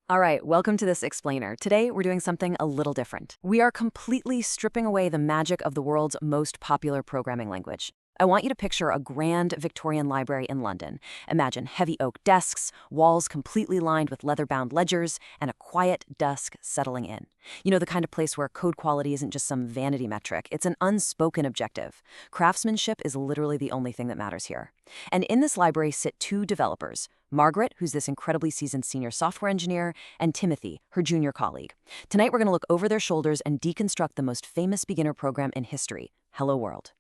All right, welcome to this explainer. Today, we're doing something a little different. We are completely stripping away the magic of the world's most popular programming language. I want you to picture a grand Victorian library in London. Imagine heavy oak desks, walls completely lined with leather-bound ledgers, and a quiet dusk settling in. You know, the kind of place where code quality isn't just some vanity metric, it's an unspoken objective. Craftsmanship is literally the only thing that matters here. And in this library sit two developers, Margaret, who's this incredibly seasoned senior software engineer, and Timothy, her junior colleague. Tonight, we're going to look over their shoulders and deconstruct the most famous beginner program in history, Hello World.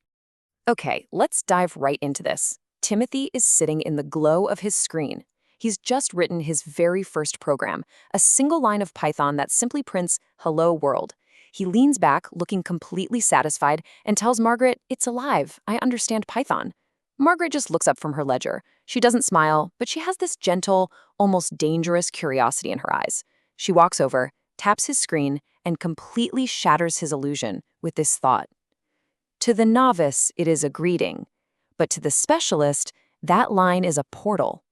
Okay, let's dive right into this. Timothy is sitting in the glow of his screen. He's just written his very first program, a single line of Python that simply prints "Hello World." He leans back, looking completely satisfied, and tells Margaret, "It's alive. I understand Python." Margaret just looks up from her ledger. She doesn't smile, but she has this gentle, almost dangerous curiosity in her eyes. She walks over, taps his screen, and completely shatters his illusion with this thought. To the novice, it is a greeting, but to the specialist, that line is a portal.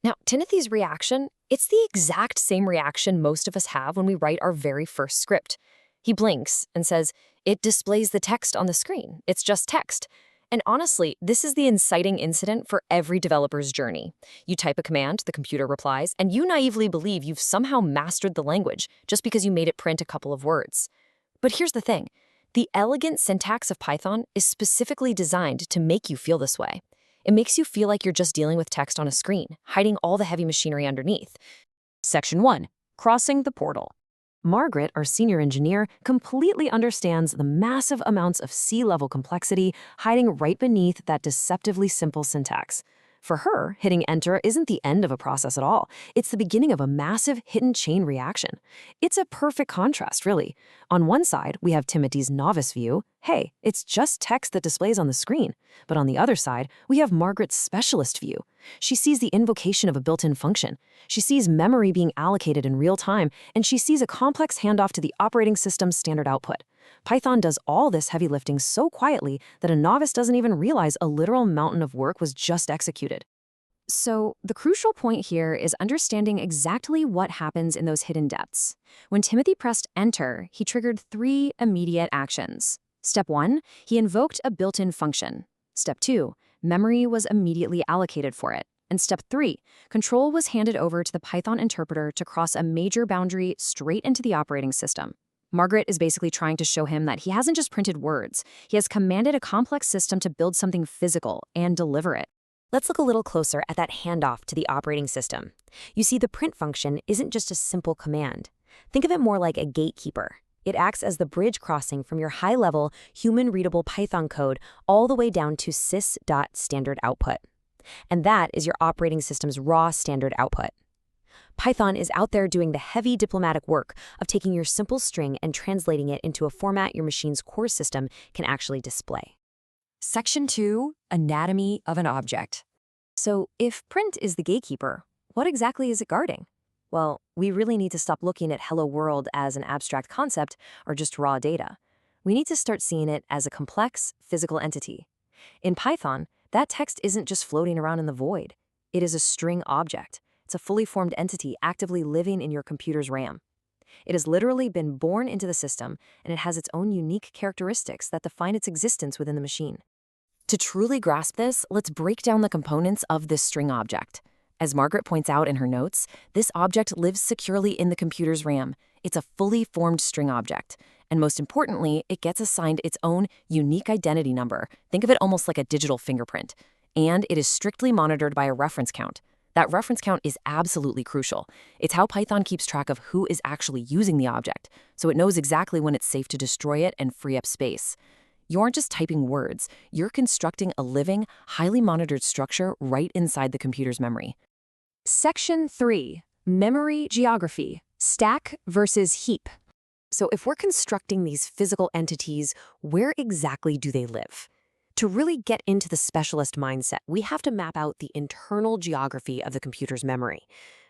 Now, Timothy's reaction, it's the exact same reaction most of us have when we write our very first script. He blinks and says, "It displays the text on the screen. It's just text." And honestly, this is the inciting incident for every developer's journey. You type a command, the computer replies, and you naively believe you've somehow mastered the language just because you made it print a couple of words. But here's the thing. The elegant syntax of Python is specifically designed to make you feel this way. It makes you feel like you're just dealing with text on a screen, hiding all the heavy machinery underneath. Section 1. Crossing the portal. Margaret, our senior engineer, completely understands the massive amounts of C-level complexity hiding right beneath that deceptively simple syntax. For her, hitting enter isn't the end of a process at all. It's the beginning of a massive hidden chain reaction. It's a perfect contrast, really. On one side, we have Timothy's novice view. Hey, it's just text that displays on the screen. But on the other side, we have Margaret's specialist view. She sees the invocation of a built-in function. She sees memory being allocated in real time, and she sees a complex handoff to the operating system's standard output. Python does all this heavy lifting so quietly that a novice doesn't even realize a literal mountain of work was just executed. So, the crucial point here is understanding exactly what happens in those hidden depths. When Timothy pressed enter, he triggered 3 immediate actions. Step 1, he invoked a built-in function. Step 2, memory was immediately allocated for it. And step 3, control was handed over to the Python interpreter to cross a major boundary straight into the operating system. Margaret is basically trying to show him that he hasn't just printed words. He has commanded a complex system to build something physical and deliver it. Let's look a little closer at that handoff to the operating system. You see, the print function isn't just a simple command. Think of it more like a gatekeeper. It acts as the bridge crossing from your high-level, human-readable Python code all the way down to sys.standard_output. And that is your operating system's raw standard output. Python is out there doing the heavy diplomatic work of taking your simple string and translating it into a format your machine's core system can actually display. Section 2, Anatomy of an Object. So if print is the gatekeeper, what exactly is it guarding? Well, we really need to stop looking at Hello World as an abstract concept or just raw data. We need to start seeing it as a complex, physical entity. In Python, that text isn't just floating around in the void. It is a string object. It's a fully formed entity actively living in your computer's RAM. It has literally been born into the system, and it has its own unique characteristics that define its existence within the machine. To truly grasp this, let's break down the components of this string object. As Margaret points out in her notes, this object lives securely in the computer's RAM. It's a fully formed string object. And most importantly, it gets assigned its own unique identity number. Think of it almost like a digital fingerprint. And it is strictly monitored by a reference count. That reference count is absolutely crucial. It's how Python keeps track of who is actually using the object, so it knows exactly when it's safe to destroy it and free up space. You aren't just typing words, you're constructing a living, highly monitored structure right inside the computer's memory. Section 3, Memory Geography, Stack versus Heap. So if we're constructing these physical entities, where exactly do they live? To really get into the specialist mindset, we have to map out the internal geography of the computer's memory.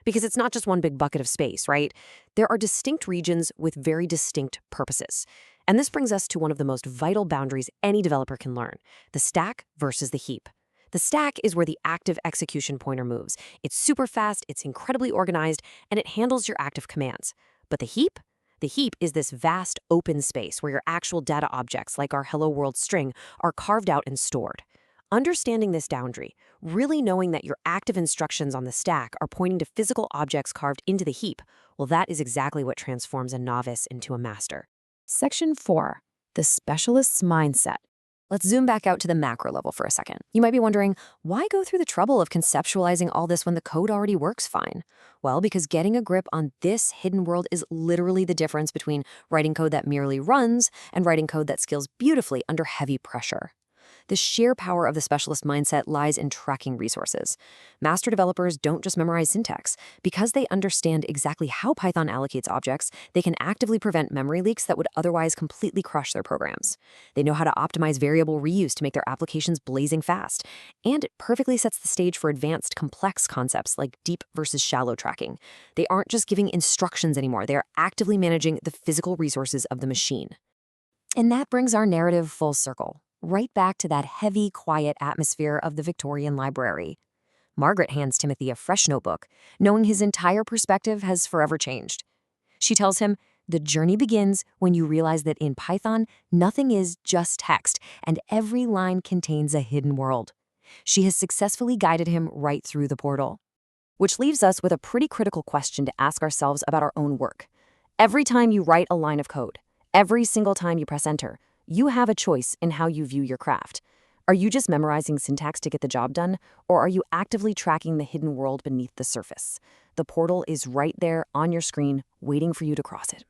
Because it's not just one big bucket of space, right? There are distinct regions with very distinct purposes. And this brings us to one of the most vital boundaries any developer can learn, the stack versus the heap. The stack is where the active execution pointer moves. It's super fast, it's incredibly organized, and it handles your active commands. But the heap? The heap is this vast open space where your actual data objects, like our Hello World string, are carved out and stored. Understanding this boundary, really knowing that your active instructions on the stack are pointing to physical objects carved into the heap, well, that is exactly what transforms a novice into a master. Section 4. The Specialist's Mindset. Let's zoom back out to the macro level for a second. You might be wondering, why go through the trouble of conceptualizing all this when the code already works fine? Well, because getting a grip on this hidden world is literally the difference between writing code that merely runs and writing code that scales beautifully under heavy pressure. The sheer power of the specialist mindset lies in tracking resources. Master developers don't just memorize syntax. Because they understand exactly how Python allocates objects, they can actively prevent memory leaks that would otherwise completely crush their programs. They know how to optimize variable reuse to make their applications blazing fast. And it perfectly sets the stage for advanced, complex concepts like deep versus shallow tracking. They aren't just giving instructions anymore. They are actively managing the physical resources of the machine. And that brings our narrative full circle, right back to that heavy, quiet atmosphere of the Victorian library. Margaret hands Timothy a fresh notebook, knowing his entire perspective has forever changed. She tells him, the journey begins when you realize that in Python, nothing is just text, and every line contains a hidden world. She has successfully guided him right through the portal. Which leaves us with a pretty critical question to ask ourselves about our own work. Every time you write a line of code, every single time you press enter, you have a choice in how you view your craft. Are you just memorizing syntax to get the job done, or are you actively tracking the hidden world beneath the surface? The portal is right there on your screen, waiting for you to cross it.